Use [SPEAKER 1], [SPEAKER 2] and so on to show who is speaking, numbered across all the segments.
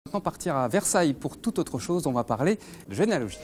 [SPEAKER 1] Maintenant partir à Versailles pour toute autre chose, on va parler de généalogie.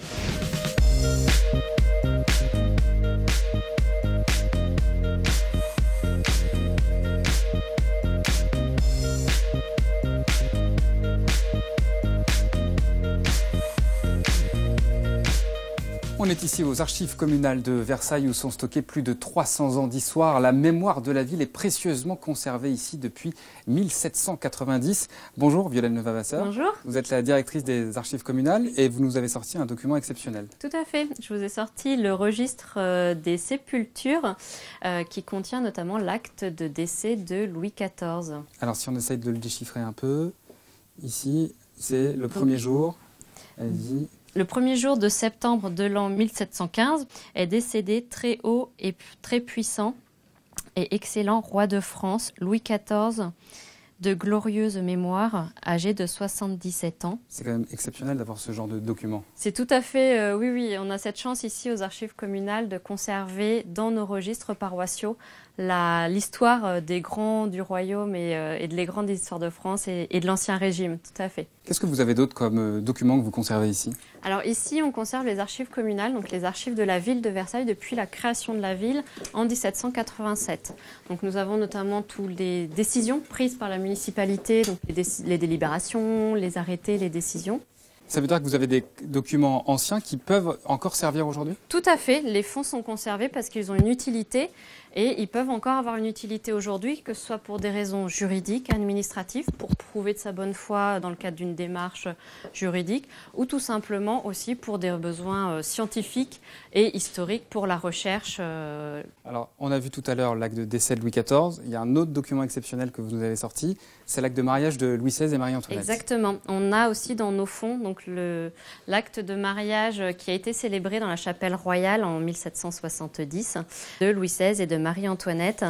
[SPEAKER 1] On est ici aux archives communales de Versailles où sont stockés plus de 300 ans d'histoire. La mémoire de la ville est précieusement conservée ici depuis 1790. Bonjour Violaine Levavasseur.
[SPEAKER 2] Bonjour.
[SPEAKER 1] Vous êtes la directrice des archives communales et vous nous avez sorti un document exceptionnel.
[SPEAKER 2] Tout à fait. Je vous ai sorti le registre des sépultures qui contient notamment l'acte de décès de Louis XIV.
[SPEAKER 1] Alors si on essaye de le déchiffrer un peu, ici c'est le premier jour. Allez-y.
[SPEAKER 2] Le premier jour de septembre de l'an 1715 est décédé très haut et très puissant et excellent roi de France, Louis XIV, de glorieuse mémoire, âgé de 77 ans.
[SPEAKER 1] C'est quand même exceptionnel d'avoir ce genre de document.
[SPEAKER 2] C'est tout à fait, oui, on a cette chance ici aux archives communales de conserver dans nos registres paroissiaux l'histoire des grands du royaume et de les grandes histoires de France et de l'Ancien Régime, tout à fait.
[SPEAKER 1] Qu'est-ce que vous avez d'autre comme documents que vous conservez ici?
[SPEAKER 2] Alors ici, on conserve les archives communales, donc les archives de la ville de Versailles depuis la création de la ville en 1787. Donc nous avons notamment toutes les décisions prises par la municipalité, donc les délibérations, les arrêtés, les décisions.
[SPEAKER 1] Ça veut dire que vous avez des documents anciens qui peuvent encore servir aujourd'hui?
[SPEAKER 2] Tout à fait. Les fonds sont conservés parce qu'ils ont une utilité et ils peuvent encore avoir une utilité aujourd'hui, que ce soit pour des raisons juridiques, administratives, pour prouver de sa bonne foi dans le cadre d'une démarche juridique, ou tout simplement aussi pour des besoins scientifiques et historiques pour la recherche.
[SPEAKER 1] Alors, on a vu tout à l'heure l'acte de décès de Louis XIV. Il y a un autre document exceptionnel que vous nous avez sorti, c'est l'acte de mariage de Louis XVI et Marie-Antoinette.
[SPEAKER 2] Exactement. On a aussi dans nos fonds donc l'acte de mariage qui a été célébré dans la chapelle royale en 1770 de Louis XVI et de Marie-Antoinette,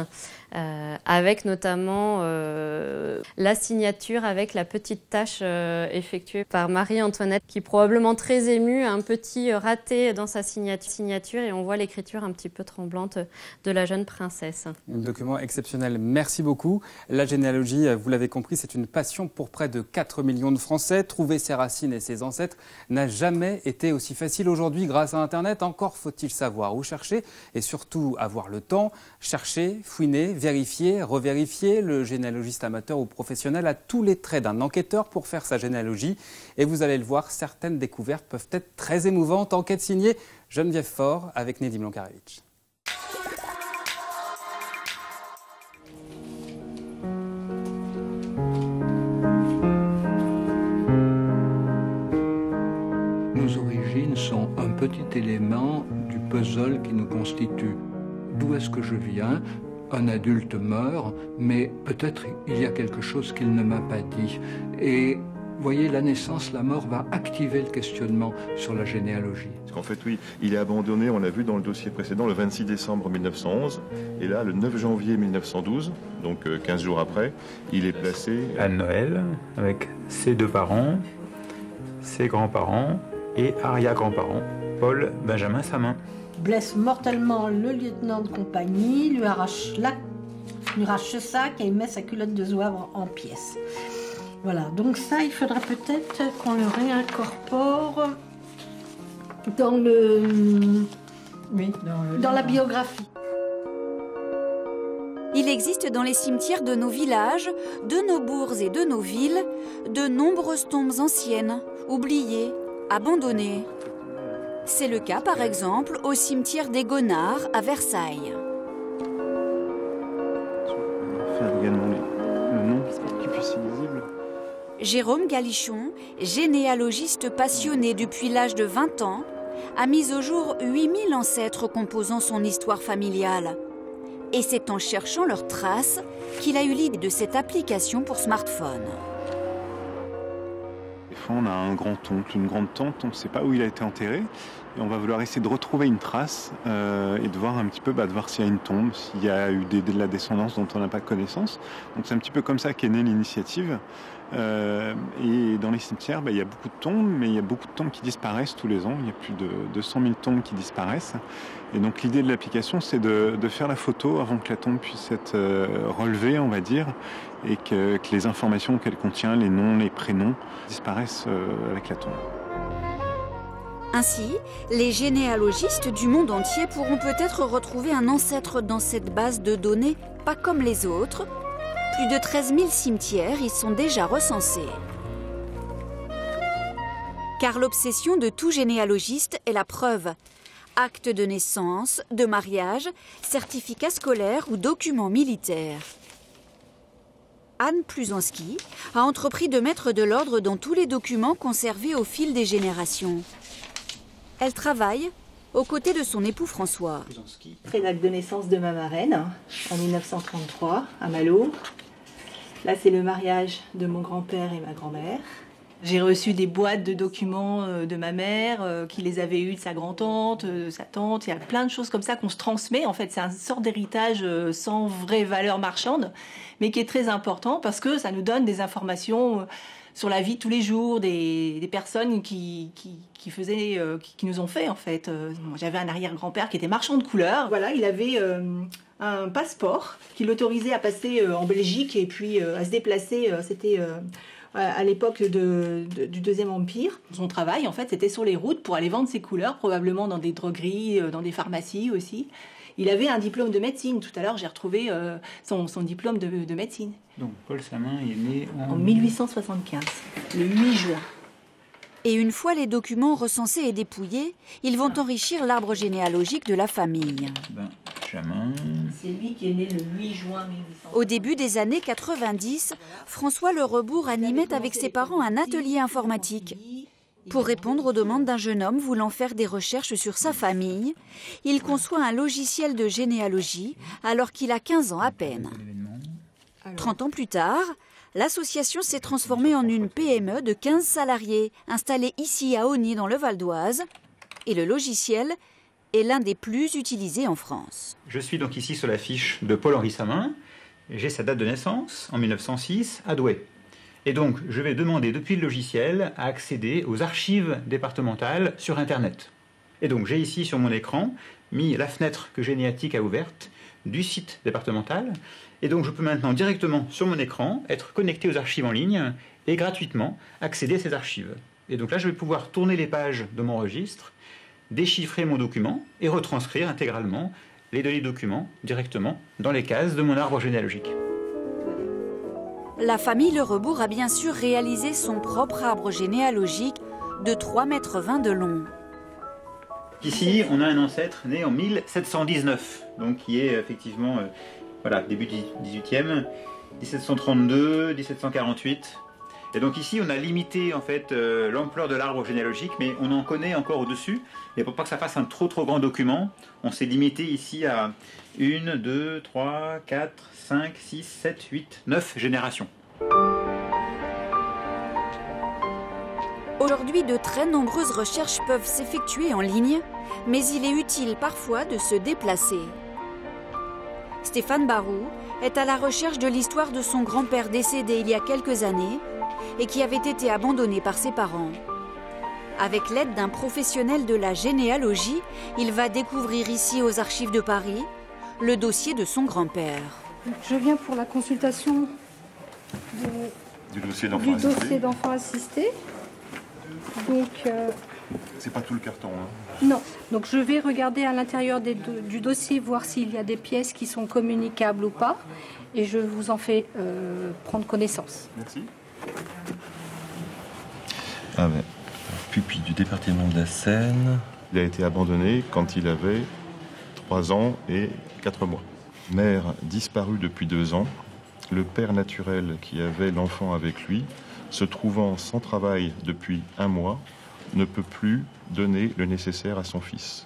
[SPEAKER 2] avec notamment la signature avec la petite tache effectuée par Marie-Antoinette qui, probablement très émue, a un petit raté dans sa signature et on voit l'écriture un petit peu tremblante de la jeune princesse.
[SPEAKER 1] Un document exceptionnel. Merci beaucoup. La généalogie, vous l'avez compris, c'est une passion pour près de 4 millions de Français. Trouver ses racines et ses ancêtres n'a jamais été aussi facile aujourd'hui grâce à Internet. Encore faut-il savoir où chercher et surtout avoir le temps. Chercher, fouiner, vérifier, revérifier. Le généalogiste amateur ou professionnel a tous les traits d'un enquêteur pour faire sa généalogie. Et vous allez le voir, certaines découvertes peuvent être très émouvantes. Enquête signée Geneviève Faure avec Nedim Lonkarevitch.
[SPEAKER 3] Nos origines sont un petit élément du puzzle qui nous constitue. D'où est-ce que je viens? Un adulte meurt, mais peut-être il y a quelque chose qu'il ne m'a pas dit. Et vous voyez, la naissance, la mort va activer le questionnement sur la généalogie.
[SPEAKER 4] Parce qu'en fait, oui, il est abandonné, on l'a vu dans le dossier précédent, le 26 décembre 1911. Et là, le 9 janvier 1912, donc 15 jours après, il est placé
[SPEAKER 5] à Noël, avec ses deux parents, ses grands-parents et arrière-grands-parents, Paul Benjamin Samin.
[SPEAKER 6] Blesse mortellement le lieutenant de compagnie, lui arrache ce sac et met sa culotte de zouavre en pièces. Voilà, donc ça, il faudra peut-être qu'on le réincorpore dans la biographie.
[SPEAKER 7] Il existe dans les cimetières de nos villages, de nos bourgs et de nos villes, de nombreuses tombes anciennes, oubliées, abandonnées. C'est le cas, par exemple, au cimetière des Gonards à Versailles.
[SPEAKER 8] Faire également le nom pour qu'il puisse être lisible.
[SPEAKER 7] Jérôme Galichon, généalogiste passionné depuis l'âge de 20 ans, a mis au jour 8000 ancêtres composant son histoire familiale. Et c'est en cherchant leurs traces qu'il a eu l'idée de cette application pour smartphone.
[SPEAKER 8] Des fois, on a un grand-oncle, une grande-tante, on ne sait pas où il a été enterré. Et on va vouloir essayer de retrouver une trace et de voir un petit peu, de voir s'il y a une tombe, s'il y a eu de la descendance dont on n'a pas connaissance. Donc c'est un petit peu comme ça qu'est née l'initiative. Et dans les cimetières, il y a beaucoup de tombes, mais il y a beaucoup de tombes qui disparaissent tous les ans. Il y a plus de 200 000 tombes qui disparaissent. Et donc l'idée de l'application, c'est de faire la photo avant que la tombe puisse être relevée, on va dire, et que les informations qu'elle contient, les noms, les prénoms, disparaissent avec la tombe.
[SPEAKER 7] Ainsi, les généalogistes du monde entier pourront peut-être retrouver un ancêtre dans cette base de données, pas comme les autres. Plus de 13 000 cimetières y sont déjà recensés. Car l'obsession de tout généalogiste est la preuve. Actes de naissance, de mariage, certificats scolaires ou documents militaires. Anne Plusanski a entrepris de mettre de l'ordre dans tous les documents conservés au fil des générations. Elle travaille aux côtés de son époux François.
[SPEAKER 9] C'est l'acte de naissance de ma marraine en 1933 à Malo. Là, c'est le mariage de mon grand-père et ma grand-mère. J'ai reçu des boîtes de documents de ma mère, qui les avait eues de sa grand-tante, de sa tante. Il y a plein de choses comme ça qu'on se transmet. En fait, c'est une sorte d'héritage sans vraie valeur marchande, mais qui est très important parce que ça nous donne des informations sur la vie de tous les jours, des personnes qui nous ont fait, en fait. J'avais un arrière-grand-père qui était marchand de couleurs. Voilà, il avait un passeport qui l'autorisait à passer en Belgique et puis à se déplacer. C'était à l'époque du Deuxième Empire. Son travail, en fait, c'était sur les routes pour aller vendre ses couleurs, probablement dans des drogueries, dans des pharmacies aussi. Il avait un diplôme de médecine. Tout à l'heure, j'ai retrouvé son diplôme de médecine.
[SPEAKER 5] Donc Paul Samin est né
[SPEAKER 9] en 1875, le 8 juin.
[SPEAKER 7] Et une fois les documents recensés et dépouillés, ils vont enrichir l'arbre généalogique de la famille.
[SPEAKER 5] Benjamin.
[SPEAKER 9] C'est lui qui est né le 8 juin 1875.
[SPEAKER 7] Au début des années 90, François Le Rebourg animait avec ses parents un atelier informatique. Pour répondre aux demandes d'un jeune homme voulant faire des recherches sur sa famille, il conçoit un logiciel de généalogie alors qu'il a 15 ans à peine. 30 ans plus tard, l'association s'est transformée en une PME de 15 salariés, installée ici à Osny dans le Val d'Oise. Et le logiciel est l'un des plus utilisés en France.
[SPEAKER 5] Je suis donc ici sur la fiche de Paul-Henri Samin. J'ai sa date de naissance, en 1906, à Douai. Et donc, je vais demander depuis le logiciel à accéder aux archives départementales sur Internet. Et donc, j'ai ici sur mon écran mis la fenêtre que Généatique a ouverte du site départemental. Et donc, je peux maintenant directement sur mon écran être connecté aux archives en ligne et gratuitement accéder à ces archives. Et donc là, je vais pouvoir tourner les pages de mon registre, déchiffrer mon document et retranscrire intégralement les données documents directement dans les cases de mon arbre généalogique.
[SPEAKER 7] La famille Le Rebourg a bien sûr réalisé son propre arbre généalogique de 3,20 m de long.
[SPEAKER 5] Ici, on a un ancêtre né en 1719, donc qui est effectivement début du 18e, 1732, 1748. Et donc ici, on a limité en fait l'ampleur de l'arbre généalogique, mais on en connaît encore au-dessus. Et pour pas que ça fasse un trop grand document, on s'est limité ici à 1, 2, 3, 4, 5, 6, 7, 8, 9 générations.
[SPEAKER 7] Aujourd'hui, de très nombreuses recherches peuvent s'effectuer en ligne, mais il est utile parfois de se déplacer. Stéphane Barou est à la recherche de l'histoire de son grand-père décédé il y a quelques années et qui avait été abandonné par ses parents. Avec l'aide d'un professionnel de la généalogie, il va découvrir ici aux Archives de Paris le dossier de son grand-père.
[SPEAKER 10] Je viens pour la consultation
[SPEAKER 4] du dossier
[SPEAKER 10] d'enfant assisté. Donc,
[SPEAKER 4] c'est pas tout le carton.
[SPEAKER 10] Non. Donc je vais regarder à l'intérieur du dossier, voir s'il y a des pièces qui sont communicables ou pas. Et je vous en fais prendre connaissance.
[SPEAKER 4] Merci.
[SPEAKER 11] Pupille du département de la Seine.
[SPEAKER 4] Il a été abandonné quand il avait 3 ans et 4 mois. Mère disparue depuis 2 ans. Le père naturel qui avait l'enfant avec lui, se trouvant sans travail depuis 1 mois, ne peut plus donner le nécessaire à son fils.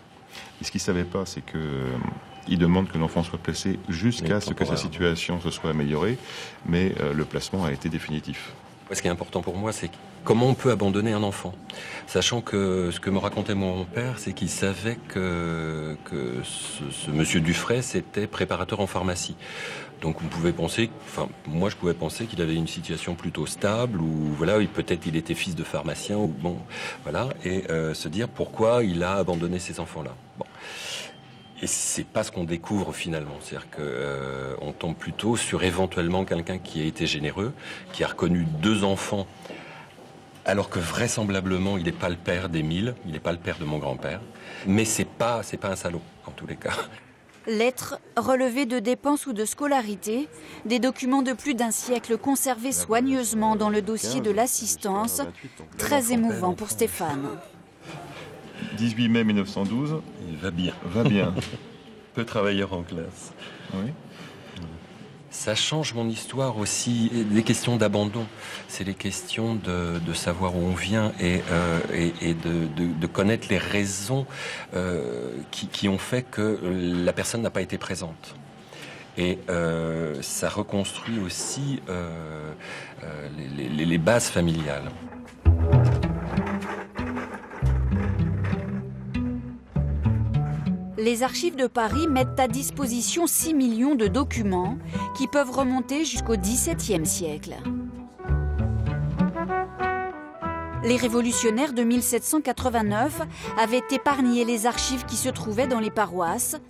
[SPEAKER 4] Et ce qu'il ne savait pas, c'est qu'il demande que l'enfant soit placé jusqu'à ce que sa situation se soit améliorée, mais le placement a été définitif.
[SPEAKER 11] Ce qui est important pour moi, c'est comment on peut abandonner un enfant. Sachant que ce que me racontait mon père, c'est qu'il savait que ce monsieur Dufray, c'était préparateur en pharmacie. Donc on pouvait penser, moi je pouvais penser qu'il avait une situation plutôt stable, ou voilà, peut-être il était fils de pharmacien, ou bon, voilà, et se dire pourquoi il a abandonné ces enfants-là. Bon. Et c'est pas ce qu'on découvre finalement, c'est-à-dire que on tombe plutôt sur éventuellement quelqu'un qui a été généreux, qui a reconnu 2 enfants, alors que vraisemblablement il n'est pas le père d'Émile, il n'est pas le père de mon grand-père, mais c'est pas un salaud en tous les cas.
[SPEAKER 7] Lettres, relevés de dépenses ou de scolarité, des documents de plus d'1 siècle conservés soigneusement dans le dossier de l'assistance, très émouvant pour Stéphane.
[SPEAKER 4] 18 mai 1912.
[SPEAKER 11] Il va bien.
[SPEAKER 4] Va bien.
[SPEAKER 11] Peu travailleur en classe.
[SPEAKER 4] Oui.
[SPEAKER 11] Ça change mon histoire aussi, les questions d'abandon. C'est les questions de savoir où on vient et de connaître les raisons qui ont fait que la personne n'a pas été présente. Et ça reconstruit aussi les bases familiales.
[SPEAKER 7] Les archives de Paris mettent à disposition 6 millions de documents qui peuvent remonter jusqu'au XVIIe siècle. Les révolutionnaires de 1789 avaient épargné les archives qui se trouvaient dans les paroisses,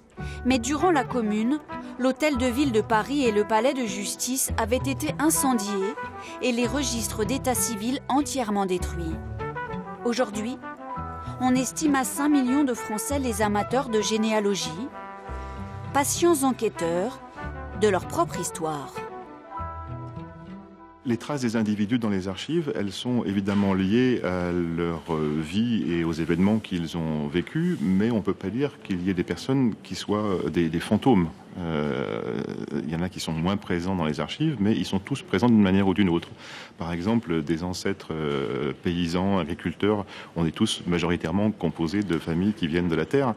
[SPEAKER 7] mais durant la Commune, l'hôtel de ville de Paris et le palais de justice avaient été incendiés et les registres d'état civil entièrement détruits. Aujourd'hui, on estime à 5 millions de Français les amateurs de généalogie, patients enquêteurs de leur propre histoire.
[SPEAKER 4] Les traces des individus dans les archives, elles sont évidemment liées à leur vie et aux événements qu'ils ont vécus, mais on ne peut pas dire qu'il y ait des personnes qui soient des fantômes. Il y en a qui sont moins présents dans les archives, mais ils sont tous présents d'une manière ou d'une autre. Par exemple, des ancêtres paysans, agriculteurs, on est tous majoritairement composés de familles qui viennent de la terre.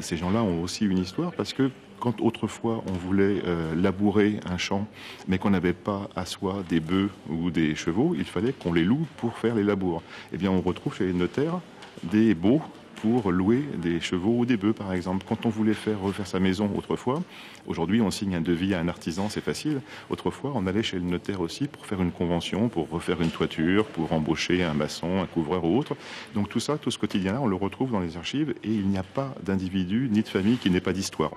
[SPEAKER 4] Ces gens-là ont aussi une histoire parce que quand autrefois on voulait labourer un champ, mais qu'on n'avait pas à soi des bœufs ou des chevaux, il fallait qu'on les loue pour faire les labours. Eh bien, on retrouve chez les notaires des baux pour louer des chevaux ou des bœufs, par exemple. Quand on voulait refaire sa maison autrefois, aujourd'hui on signe un devis à un artisan, c'est facile. Autrefois, on allait chez le notaire aussi pour faire une convention, pour refaire une toiture, pour embaucher un maçon, un couvreur ou autre. Donc tout ça, tout ce quotidien-là, on le retrouve dans les archives et il n'y a pas d'individu ni de famille qui n'ait pas d'histoire.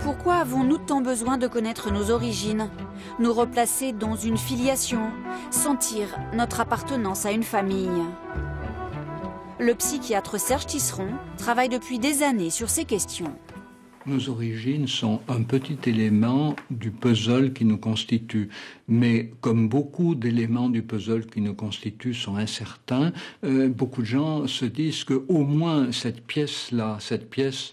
[SPEAKER 7] Pourquoi avons-nous tant besoin de connaître nos origines, nous replacer dans une filiation, sentir notre appartenance à une famille? Le psychiatre Serge Tisseron travaille depuis des années sur ces questions.
[SPEAKER 3] Nos origines sont un petit élément du puzzle qui nous constitue. Mais comme beaucoup d'éléments du puzzle qui nous constituent sont incertains, beaucoup de gens se disent qu'au moins cette pièce-là,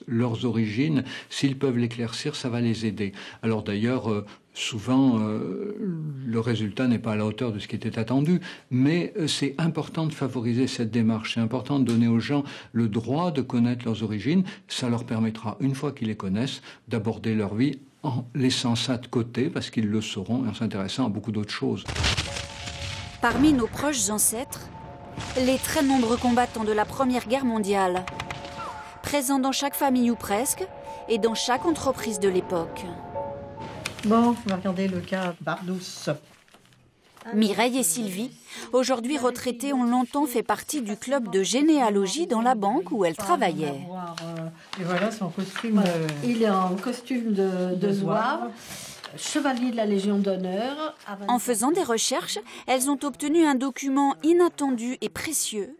[SPEAKER 3] leurs origines, s'ils peuvent l'éclaircir, ça va les aider. Alors d'ailleurs, souvent, le résultat n'est pas à la hauteur de ce qui était attendu, mais c'est important de favoriser cette démarche. C'est important de donner aux gens le droit de connaître leurs origines. Ça leur permettra, une fois qu'ils les connaissent, d'aborder leur vie en laissant ça de côté, parce qu'ils le sauront, et en s'intéressant à beaucoup d'autres choses.
[SPEAKER 7] Parmi nos proches ancêtres, les très nombreux combattants de la Première Guerre mondiale, présents dans chaque famille ou presque, et dans chaque entreprise de l'époque.
[SPEAKER 6] Bon, on va regarder le cas Bardous.
[SPEAKER 7] Mireille et Sylvie, aujourd'hui retraitées, ont longtemps fait partie du club de généalogie dans la banque où elles travaillaient.
[SPEAKER 6] Et voilà son costume. Il est en costume de zouave, chevalier de la Légion d'honneur.
[SPEAKER 7] En faisant des recherches, elles ont obtenu un document inattendu et précieux,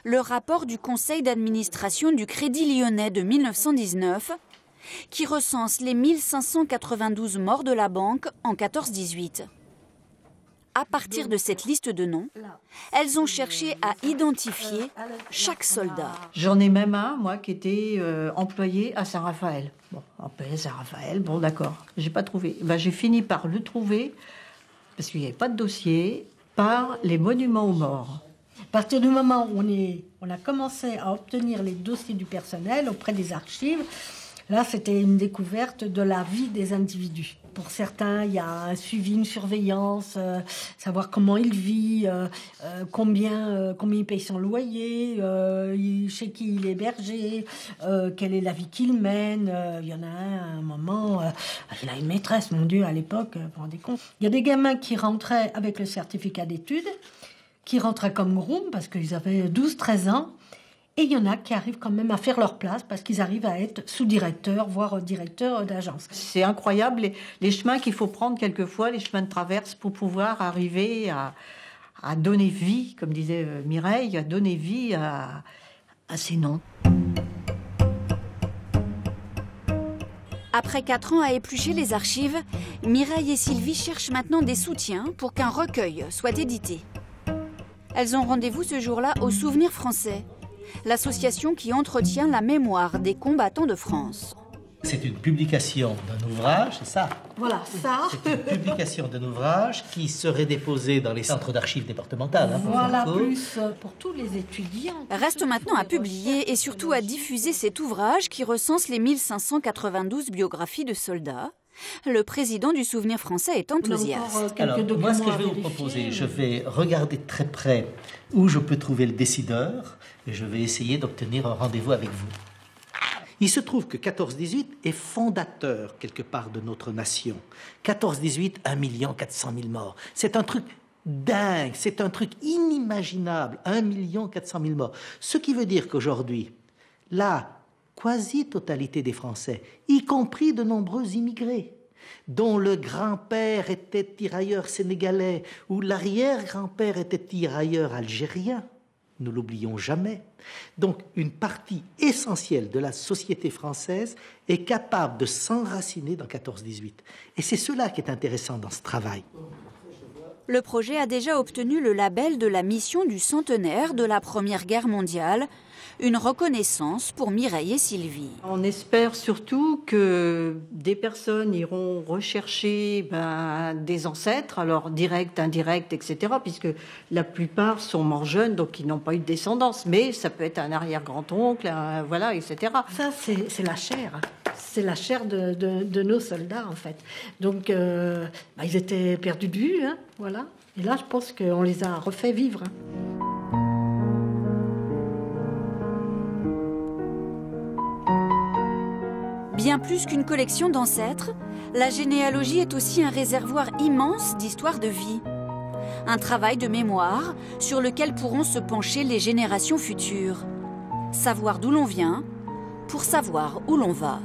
[SPEAKER 7] le rapport du conseil d'administration du Crédit Lyonnais de 1919, qui recense les 1592 morts de la banque en 14-18. À partir de cette liste de noms, elles ont cherché à identifier chaque soldat.
[SPEAKER 6] J'en ai même un, moi, qui était employé à Saint-Raphaël. Bon, employé à Saint-Raphaël, bon d'accord, j'ai pas trouvé. Ben, j'ai fini par le trouver, parce qu'il n'y avait pas de dossier, par les monuments aux morts. À partir du moment où on a commencé à obtenir les dossiers du personnel auprès des archives, là, c'était une découverte de la vie des individus. pour certains, il y a un suivi, une surveillance, savoir comment il vit, combien il paye son loyer, chez qui il est hébergé, quelle est la vie qu'il mène. Il y en a un moment, il a une maîtresse, mon Dieu, à l'époque, vous vous rendez compte. Il y a des gamins qui rentraient avec le certificat d'études, qui rentraient comme groom parce qu'ils avaient 12-13 ans. Et il y en a qui arrivent quand même à faire leur place parce qu'ils arrivent à être sous-directeurs, voire directeurs d'agence.
[SPEAKER 9] C'est incroyable les chemins qu'il faut prendre quelquefois, les chemins de traverse pour pouvoir arriver à donner vie, comme disait Mireille, à donner vie à ces noms.
[SPEAKER 7] Après 4 ans à éplucher les archives, Mireille et Sylvie cherchent maintenant des soutiens pour qu'un recueil soit édité. Elles ont rendez-vous ce jour-là au Souvenir français, l'association qui entretient la mémoire des combattants de France.
[SPEAKER 12] C'est une publication d'un ouvrage, c'est ça?
[SPEAKER 6] Voilà, ça.
[SPEAKER 12] C'est une publication d'un ouvrage qui serait déposé dans les centres d'archives départementales.
[SPEAKER 6] Voilà, plus pour tous les étudiants.
[SPEAKER 7] Reste maintenant à publier et surtout à diffuser cet ouvrage qui recense les 1592 biographies de soldats. Le président du Souvenir français est enthousiaste.
[SPEAKER 12] Alors, moi, ce que je vais vous proposer, je vais regarder très près où je peux trouver le décideur et je vais essayer d'obtenir un rendez-vous avec vous. Il se trouve que 14-18 est fondateur, quelque part, de notre nation. 14-18, 1 400 000 morts. C'est un truc dingue, c'est un truc inimaginable. 1 400 000 morts. Ce qui veut dire qu'aujourd'hui, la quasi-totalité des Français, y compris de nombreux immigrés, dont le grand-père était tirailleur sénégalais ou l'arrière-grand-père était tirailleur algérien, ne l'oublions jamais. Donc, une partie essentielle de la société française est capable de s'enraciner dans 14-18. Et c'est cela qui est intéressant dans ce travail.
[SPEAKER 7] Le projet a déjà obtenu le label de la mission du centenaire de la Première Guerre mondiale, une reconnaissance pour Mireille et Sylvie.
[SPEAKER 9] On espère surtout que des personnes iront rechercher des ancêtres, alors directs, indirects, etc., puisque la plupart sont morts jeunes, donc ils n'ont pas eu de descendance. Mais ça peut être un arrière-grand-oncle, voilà, etc.
[SPEAKER 6] Ça, c'est la chair. C'est la chair de nos soldats, en fait. Donc, ils étaient perdus de vue, hein, voilà. Et là, je pense qu'on les a refait vivre.
[SPEAKER 7] Bien plus qu'une collection d'ancêtres, la généalogie est aussi un réservoir immense d'histoires de vie. Un travail de mémoire sur lequel pourront se pencher les générations futures. Savoir d'où l'on vient pour savoir où l'on va.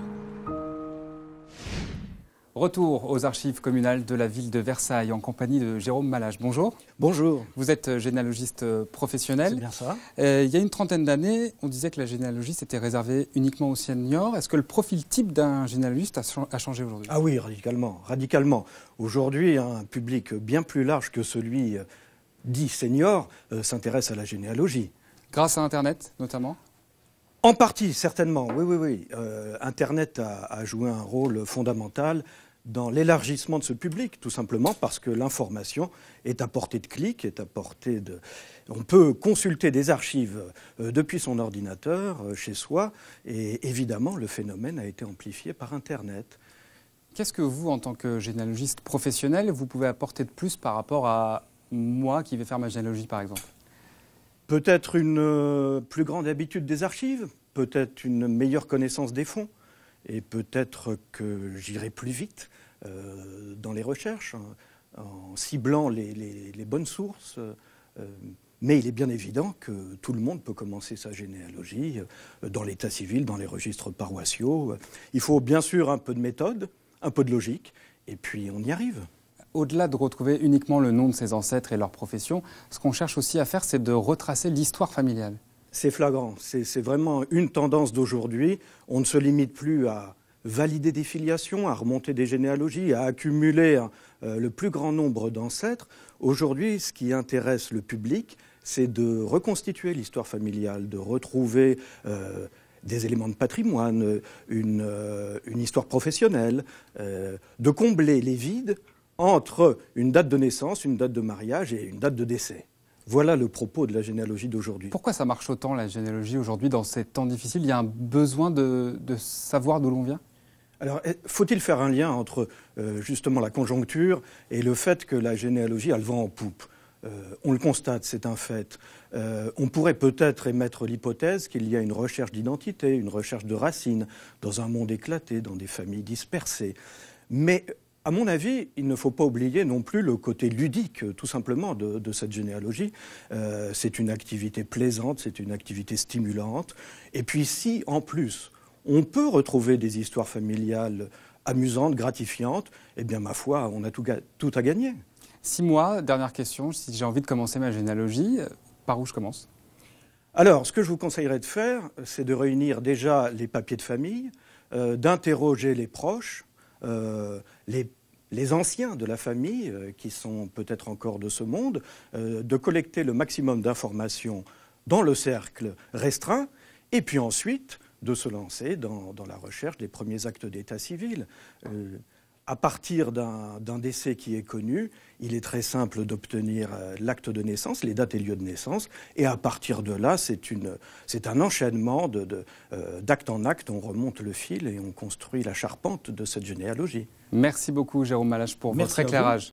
[SPEAKER 1] Retour aux archives communales de la ville de Versailles en compagnie de Jérôme Malage. Bonjour.
[SPEAKER 13] Bonjour.
[SPEAKER 1] Vous êtes généalogiste professionnel.
[SPEAKER 13] C'est bien ça.
[SPEAKER 1] Il y a une trentaine d'années, on disait que la généalogie c'était réservé uniquement aux seniors. Est-ce que le profil type d'un généalogiste a changé aujourd'hui?
[SPEAKER 13] Ah oui, radicalement. Aujourd'hui, un public bien plus large que celui dit senior s'intéresse à la généalogie.
[SPEAKER 1] Grâce à Internet, notamment?
[SPEAKER 13] En partie, certainement, oui. Internet a joué un rôle fondamental dans l'élargissement de ce public, tout simplement parce que l'information est à portée de clic, on peut consulter des archives depuis son ordinateur, chez soi, et évidemment, le phénomène a été amplifié par Internet.
[SPEAKER 1] Qu'est-ce que vous, en tant que généalogiste professionnel, vous pouvez apporter de plus par rapport à moi qui vais faire ma généalogie, par exemple?
[SPEAKER 13] Peut-être une plus grande habitude des archives, peut-être une meilleure connaissance des fonds, et peut-être que j'irai plus vite dans les recherches, en ciblant les bonnes sources. Mais il est bien évident que tout le monde peut commencer sa généalogie dans l'état civil, dans les registres paroissiaux. Il faut bien sûr un peu de méthode, un peu de logique, et puis on y arrive.
[SPEAKER 1] Au-delà de retrouver uniquement le nom de ses ancêtres et leur profession, ce qu'on cherche aussi à faire, c'est de retracer l'histoire familiale.
[SPEAKER 13] C'est flagrant, c'est vraiment une tendance d'aujourd'hui. On ne se limite plus à valider des filiations, à remonter des généalogies, à accumuler le plus grand nombre d'ancêtres. Aujourd'hui, ce qui intéresse le public, c'est de reconstituer l'histoire familiale, de retrouver des éléments de patrimoine, une histoire professionnelle, de combler les vides entre une date de naissance, une date de mariage et une date de décès. Voilà le propos de la généalogie d'aujourd'hui.
[SPEAKER 1] Pourquoi ça marche autant, la généalogie, aujourd'hui, dans ces temps difficiles? Il y a un besoin de savoir d'où l'on vient?
[SPEAKER 13] Alors, faut-il faire un lien entre justement la conjoncture et le fait que la généalogie a le vent en poupe? On le constate, c'est un fait. On pourrait peut-être émettre l'hypothèse qu'il y a une recherche d'identité, une recherche de racines, dans un monde éclaté, dans des familles dispersées. Mais, à mon avis, il ne faut pas oublier non plus le côté ludique, tout simplement, de cette généalogie. C'est une activité plaisante, c'est une activité stimulante. Et puis, si, en plus, on peut retrouver des histoires familiales amusantes, gratifiantes, eh bien, ma foi, on a tout à gagner.
[SPEAKER 1] 6 mois, dernière question, si j'ai envie de commencer ma généalogie, par où je commence?
[SPEAKER 13] Alors, ce que je vous conseillerais de faire, c'est de réunir déjà les papiers de famille, d'interroger les proches, les anciens de la famille, qui sont peut-être encore de ce monde, de collecter le maximum d'informations dans le cercle restreint, et puis ensuite de se lancer dans la recherche des premiers actes d'état civil. À partir d'un décès qui est connu, il est très simple d'obtenir l'acte de naissance, les dates et lieux de naissance, et à partir de là, c'est un enchaînement d'acte en acte, on remonte le fil et on construit la charpente de cette généalogie.
[SPEAKER 1] Merci beaucoup Jérôme Malache pour votre éclairage.